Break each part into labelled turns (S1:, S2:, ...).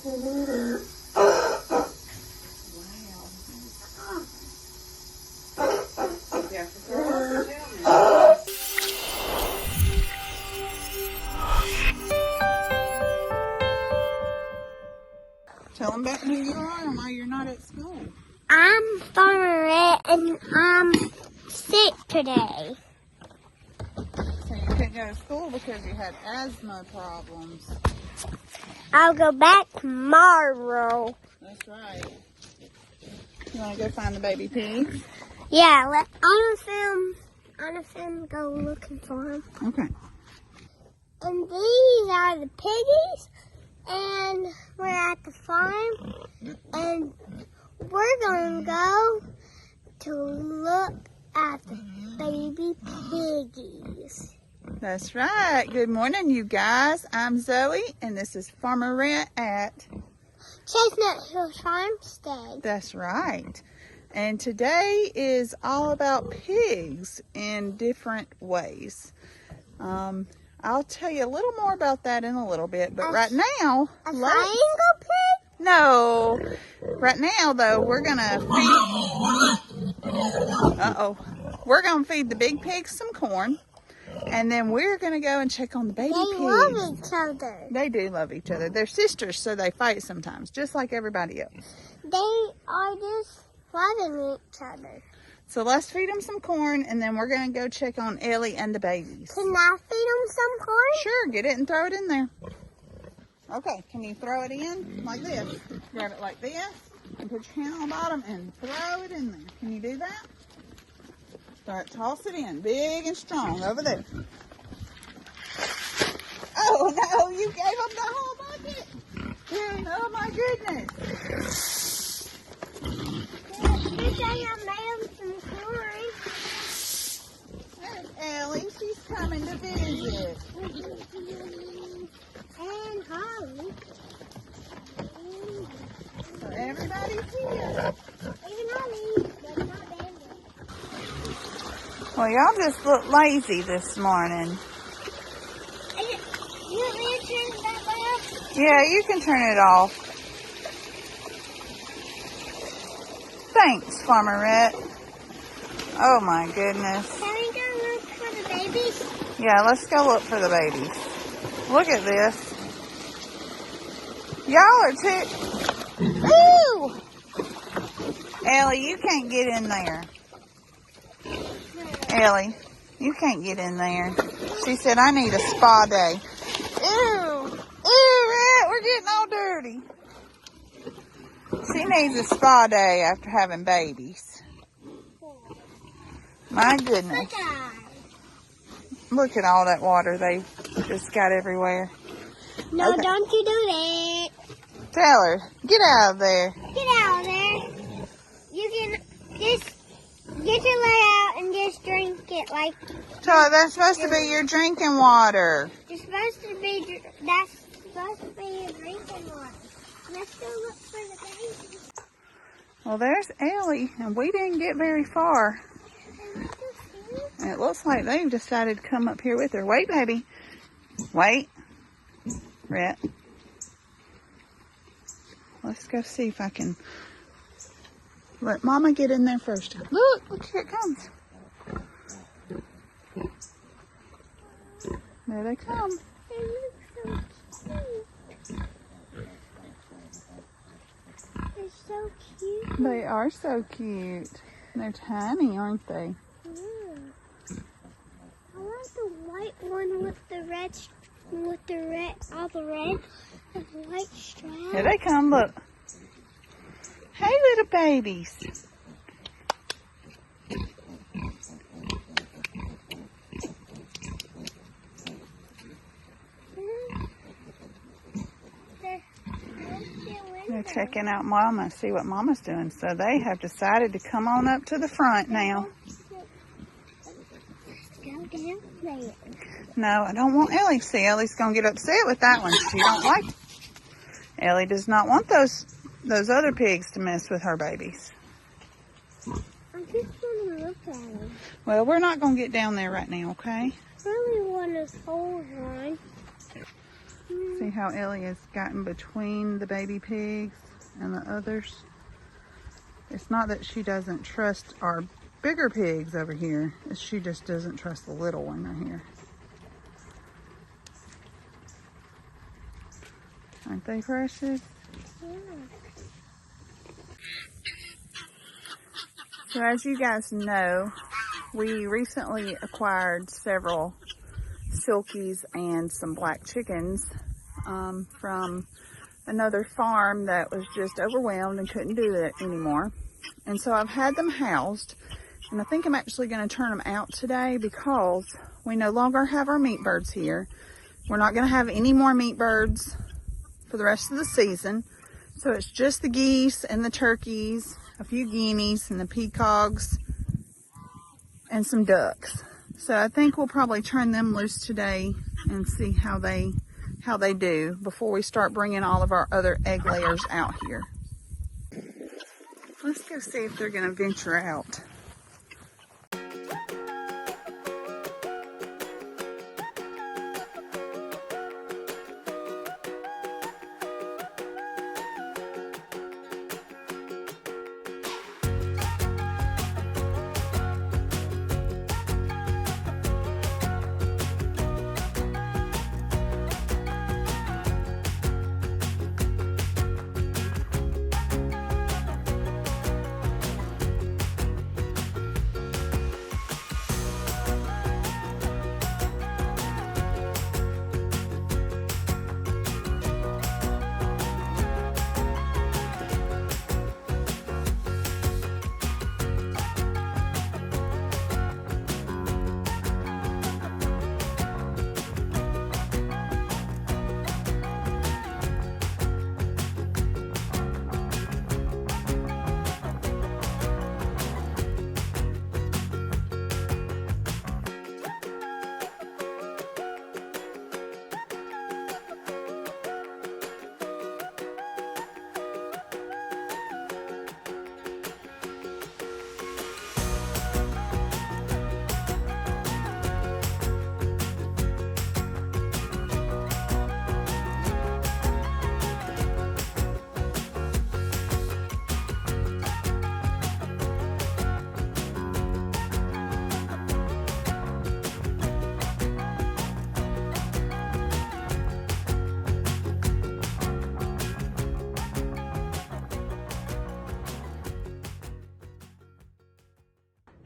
S1: Tell them about who you are and why you're not at school.
S2: I'm Farmstead and I'm sick today.
S1: So you couldn't go to school because you had asthma problems.
S2: I'll go back tomorrow.
S1: That's right. You want to go find the baby pigs?
S2: Yeah, on a film, go looking for them.
S1: Okay.
S2: And these are the piggies, and we're at the farm, and we're going to go to look at the baby piggies.
S1: That's right. Good morning, you guys. I'm Zoe, and this is Farmer Rent at
S2: Chestnut Farmstead.
S1: That's right. And today is all about pigs in different ways. I'll tell you a little more about that in a little bit, but right now...
S2: A triangle pig?
S1: No. Right now, though, we're going to feed... We're going to feed the big pigs some corn. And then we're going to go and check on the baby pigs.
S2: They love each other.
S1: They do love each other. They're sisters, so they fight sometimes, just like everybody else.
S2: They are just loving each other.
S1: So let's feed them some corn, and then we're going to go check on Ellie and the babies.
S2: Can I feed them some corn?
S1: Sure, get it and throw it in there. Okay, can you throw it in like this? Grab it like this, and put your hand on the bottom and throw it in there. Can you do that? Start, toss it in, big and strong, over there. Oh no, you gave them the whole bucket. Oh my goodness.
S2: Good thing I made them some corn.
S1: There's Ellie, she's coming to visit.
S2: And Holly.
S1: So everybody's here.
S2: Even Holly, but not Dandy.
S1: Well, y'all just look lazy this morning.
S2: You want me to turn that off?
S1: Yeah, you can turn it off. Thanks, Farmer Rhett. Oh my goodness.
S2: Can we go look for the babies?
S1: Yeah, let's go look for the babies. Look at this. Y'all are too... Ooh! Ellie, you can't get in there. Ellie, you can't get in there. She said, I need a spa day. Ew! Ew, Rhett, we're getting all dirty. She needs a spa day after having babies. My goodness. Look at all that water they just got everywhere.
S2: No,
S1: Okay.
S2: don't you do that.
S1: Tell her, get out of there.
S2: Get out of there. You can just get your leg out and just drink it like
S1: Tell her that's supposed to be your drinking water.
S2: it's supposed to be. That's supposed to be your drinking water. Let's go look for the babies.
S1: Well, there's Ellie, and we didn't get very far. And it looks like they've decided to come up here with her. Wait, baby. Wait. Rhett. Let's go see if I can let Mama get in there first. Look, here it comes. There they come.
S2: They look so cute. They're so cute.
S1: They are so cute. They're tiny, aren't they?
S2: I want the white one with the red, all the red, and the white strap.
S1: Here they come, look. Hey, little babies. They're checking out Mama, see what Mama's doing. So they have decided to come on up to the front now.
S2: Go down there.
S1: No, I don't want Ellie to see. Ellie's going to get upset with that one. She don't like it. Ellie does not want those other pigs to mess with her babies.
S2: I just want to look at them.
S1: Well, we're not going to get down there right now, okay?
S2: I really want to hold one.
S1: See how Ellie has gotten between the baby pigs and the others? It's not that she doesn't trust our bigger pigs over here. She just doesn't trust the little one right here. Aren't they precious?
S2: Yeah.
S1: So as you guys know, we recently acquired several silkies and some black chickens from another farm that was just overwhelmed and couldn't do it anymore. And so I've had them housed, and I think I'm actually going to turn them out today because we no longer have our meat birds here. We're not going to have any more meat birds for the rest of the season. So it's just the geese and the turkeys, a few guineas and the peacocks, and some ducks. So I think we'll probably turn them loose today and see how they do before we start bringing all of our other egg layers out here. Let's go see if they're going to venture out.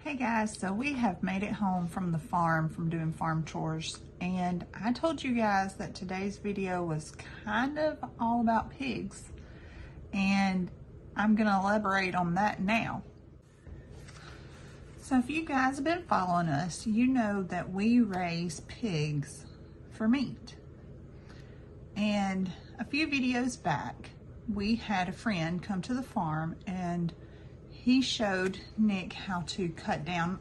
S1: Hey guys, so we have made it home from the farm from doing farm chores, and I told you guys that today's video was kind of all about pigs, and I'm going to elaborate on that now. So if you guys have been following us, you know that we raise pigs for meat. And a few videos back, we had a friend come to the farm and he showed Nick how to cut down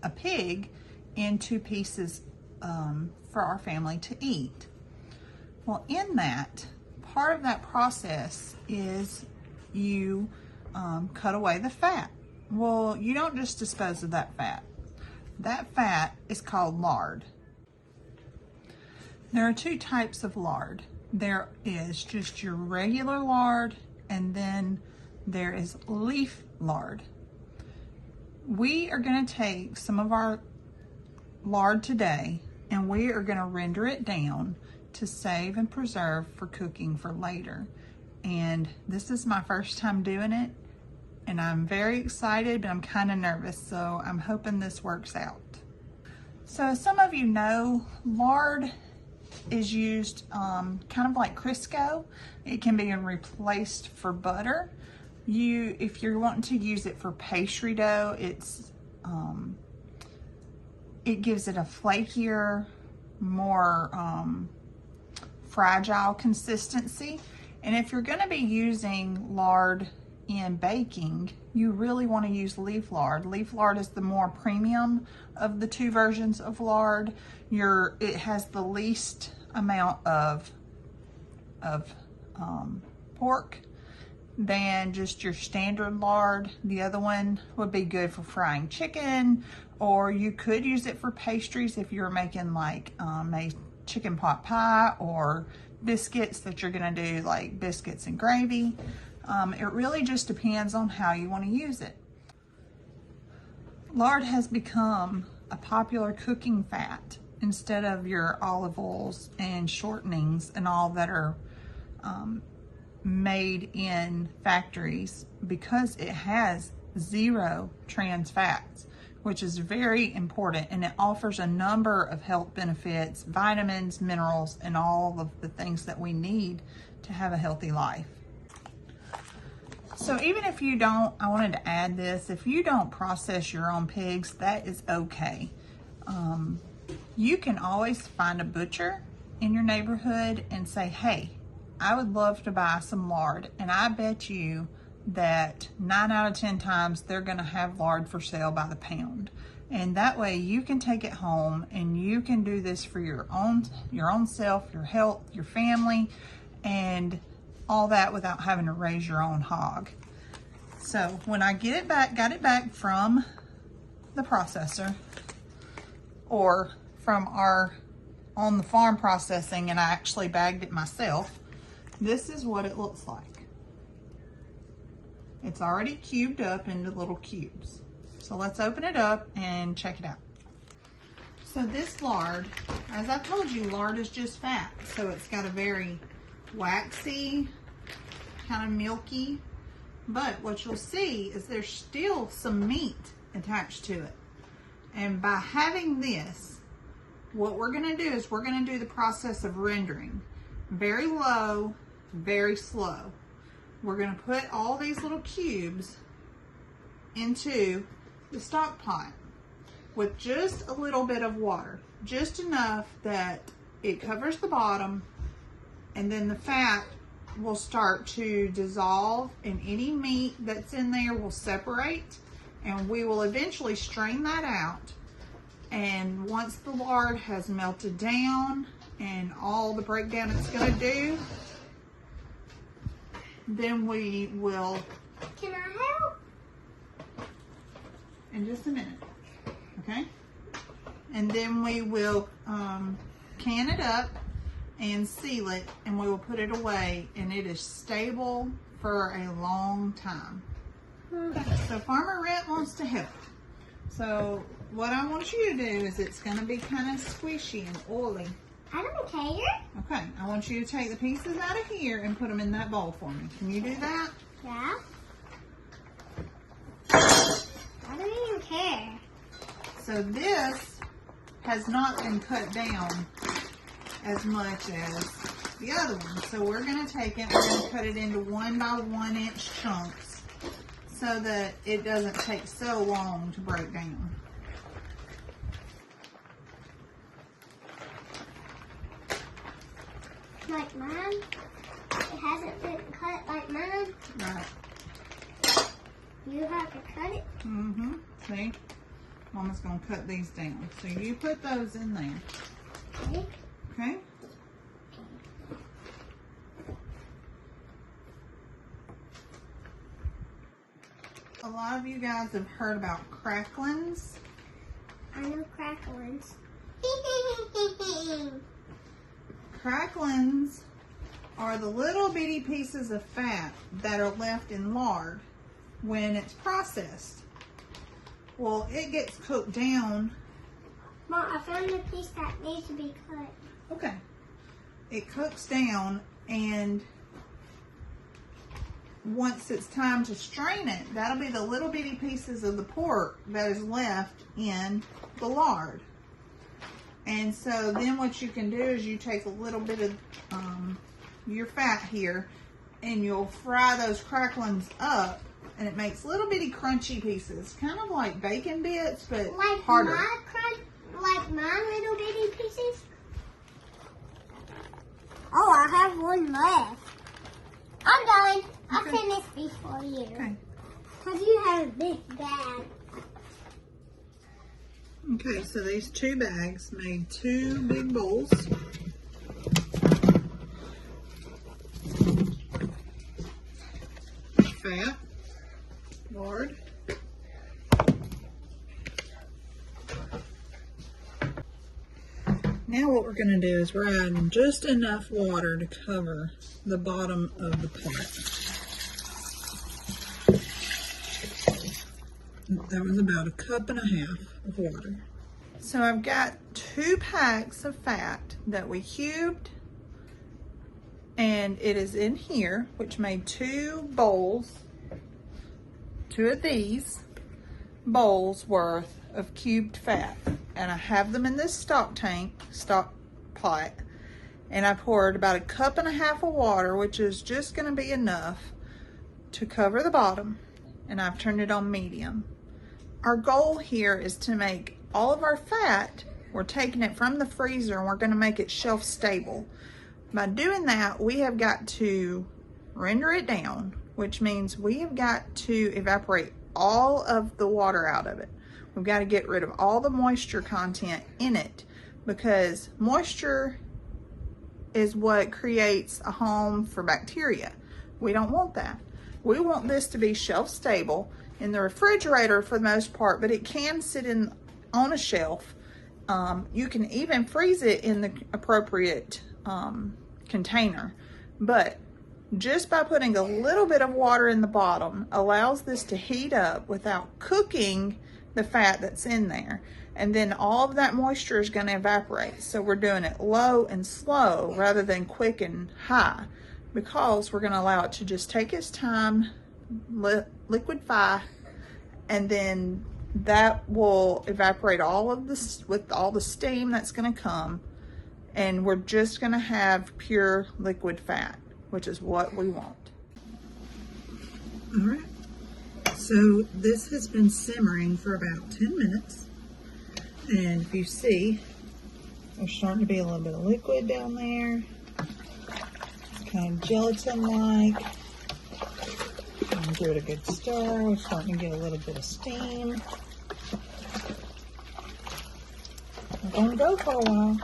S1: a pig into pieces for our family to eat. Well, in that, part of that process is you cut away the fat. Well, you don't just dispose of that fat. That fat is called lard. There are two types of lard. There is just your regular lard, and then there is leaf lard. We are going to take some of our lard today and we are going to render it down to save and preserve for cooking for later. And this is my first time doing it, and I'm very excited, but I'm kind of nervous, so I'm hoping this works out. So as some of you know, lard is used kind of like Crisco. It can be replaced for butter. If you're wanting to use it for pastry dough, it gives it a flakier, more fragile consistency. And if you're going to be using lard in baking, you really want to use leaf lard. Leaf lard is the more premium of the two versions of lard. It has the least amount of pork than just your standard lard. The other one would be good for frying chicken, or you could use it for pastries if you're making like a chicken pot pie or biscuits that you're gonna do, like biscuits and gravy. It really just depends on how you want to use it. Lard has become a popular cooking fat instead of your olive oils and shortenings and all that are made in factories, because it has 0 trans fats, which is very important, and it offers a number of health benefits, vitamins, minerals, and all of the things that we need to have a healthy life. So even if you don't, I wanted to add this, if you don't process your own pigs, that is okay. You can always find a butcher in your neighborhood and say, hey, I would love to buy some lard, and I bet you that 9 out of 10 times they're gonna have lard for sale by the pound. And that way you can take it home and you can do this for your own self, your health, your family, and all that without having to raise your own hog. So when I got it back from the processor, or from our on the farm processing, and I actually bagged it myself, this is what it looks like. It's already cubed up into little cubes. So let's open it up and check it out. So this lard, as I told you, lard is just fat. So it's got a very waxy, kind of milky, but what you'll see is there's still some meat attached to it. And by having this, what we're gonna do is we're gonna do the process of rendering. Very low, very slow. We're gonna put all these little cubes into the stock pot with just a little bit of water, just enough that it covers the bottom, and then the fat will start to dissolve, and any meat that's in there will separate, and we will eventually strain that out. And once the lard has melted down and all the breakdown it's going to do, then we will...
S2: Can I help?
S1: In just a minute, okay? And then we will can it up and seal it, and we will put it away, and it is stable for a long time. Okay, so Farmer Rhett wants to help. So what I want you to do is, it's going to be kind of squishy and oily.
S2: I don't care.
S1: Okay, I want you to take the pieces out of here and put them in that bowl for me. Can you do that?
S2: Yeah. I don't even care.
S1: So this has not been cut down as much as the other one. So we're going to take it, we're going to cut it into 1 by 1 inch chunks so that it doesn't take so long to break down.
S2: Like mine? It hasn't been cut like mine?
S1: Right.
S2: You have to cut it?
S1: Mm-hmm. See? Mama's going to cut these down. So you put those in there.
S2: Okay.
S1: Okay? A lot of you guys have heard about cracklings.
S2: I know cracklings.
S1: Cracklings are the little bitty pieces of fat that are left in lard when it's processed. Well, it gets cooked down.
S2: Mom, I found a piece that needs to be cut.
S1: Okay. It cooks down, and once it's time to strain it, that'll be the little bitty pieces of the pork that is left in the lard. And so then what you can do is you take a little bit of your fat here, and you'll fry those cracklings up, and it makes little bitty crunchy pieces, kind of like bacon bits, but
S2: like
S1: harder.
S2: Like my little bitty pieces? Oh, I have one left. I'm done. I'll
S1: Okay.
S2: finish before you.
S1: Okay.
S2: Because you have a big bag.
S1: Okay, so these 2 bags made 2 big bowls. Fat, lard, Now what we're going to do is we're adding just enough water to cover the bottom of the pot. That was about 1.5 cups of water. So I've got 2 packs of fat that we cubed, and it is in here, which made 2 bowls, 2 of these bowls worth of cubed fat. And I have them in this stock pot, and I poured about 1.5 cups of water, which is just going to be enough to cover the bottom, and I've turned it on medium. Our goal here is to make all of our fat, we're taking it from the freezer and we're going to make it shelf stable. By doing that, we have got to render it down, which means we have got to evaporate all of the water out of it. We've got to get rid of all the moisture content in it, because moisture is what creates a home for bacteria. We don't want that. We want this to be shelf stable in the refrigerator for the most part, but it can sit on a shelf. You can even freeze it in the appropriate container, but just by putting a little bit of water in the bottom allows this to heat up without cooking the fat that's in there, and then all of that moisture is going to evaporate. So we're doing it low and slow rather than quick and high, because we're going to allow it to just take its time, liquefy, and then that will evaporate all of this with all the steam that's going to come, and we're just going to have pure liquid fat, which is what we want. All right. So this has been simmering for about 10 minutes. And if you see, there's starting to be a little bit of liquid down there. It's kind of gelatin-like. Give it a good stir. We're starting to get a little bit of steam. We're going to go for a while.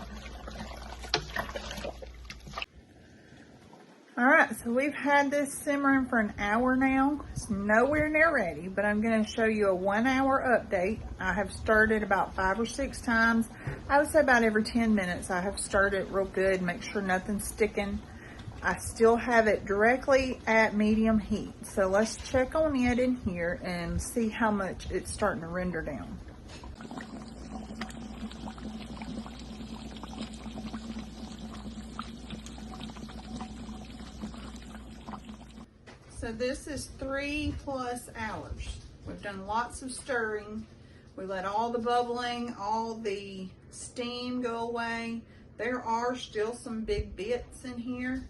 S1: All right, so we've had this simmering for an hour now. It's nowhere near ready, but I'm going to show you a 1 hour update. I have stirred it about 5 or 6 times. I would say about every 10 minutes I have stirred it real good, make sure nothing's sticking. I still have it directly at medium heat. So let's check on it in here and see how much it's starting to render down. So this is 3+ hours. We've done lots of stirring. We let all the bubbling, all the steam go away. There are still some big bits in here.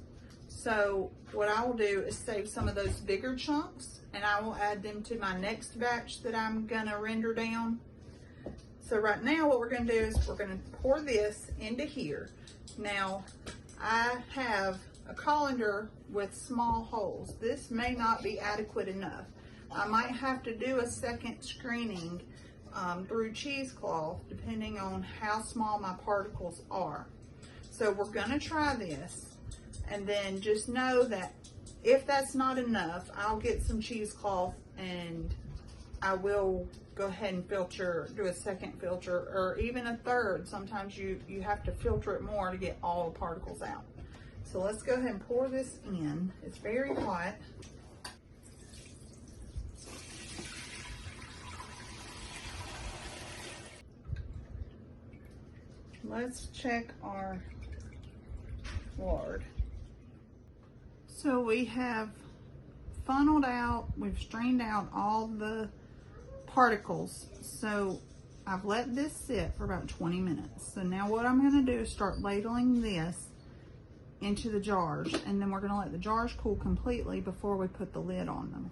S1: So what I will do is save some of those bigger chunks, and I will add them to my next batch that I'm gonna render down. So right now what we're gonna do is we're gonna pour this into here. Now I have a colander with small holes. This may not be adequate enough. I might have to do a second screening through cheesecloth depending on how small my particles are. So we're gonna try this, and then just know that if that's not enough, I'll get some cheesecloth and I will go ahead and filter, do a second filter, or even a third. Sometimes you have to filter it more to get all the particles out. So let's go ahead and pour this in. It's very hot. Let's check our lard. So we have funneled out, we've strained out all the particles. So I've let this sit for about 20 minutes. So now what I'm going to do is start ladling this into the jars, and then we're going to let the jars cool completely before we put the lid on them.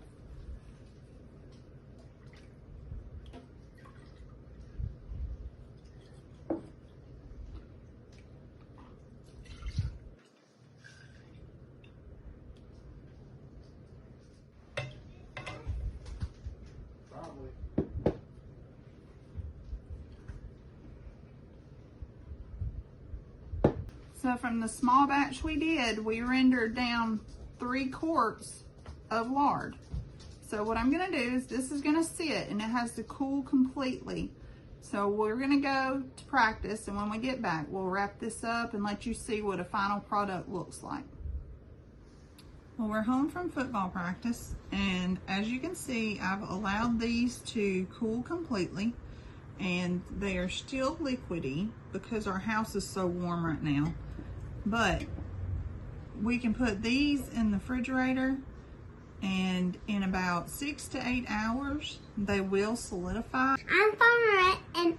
S1: So from the small batch we did, we rendered down 3 quarts of lard. So what I'm gonna do is this is gonna sit, and it has to cool completely So we're gonna go to practice, and when we get back, we'll wrap this up and let you see what a final product looks like. Well, we're home from football practice, and as you can see, I've allowed these to cool completely, and they are still liquidy because our house is so warm right now. But we can put these in the refrigerator, and in about 6 to 8 hours, they will solidify.
S2: I'm Farmstead, and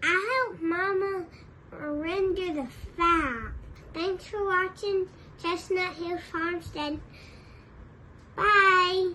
S2: I help Mama render the file. Thanks for watching Chestnut Hills Farmstead. Bye.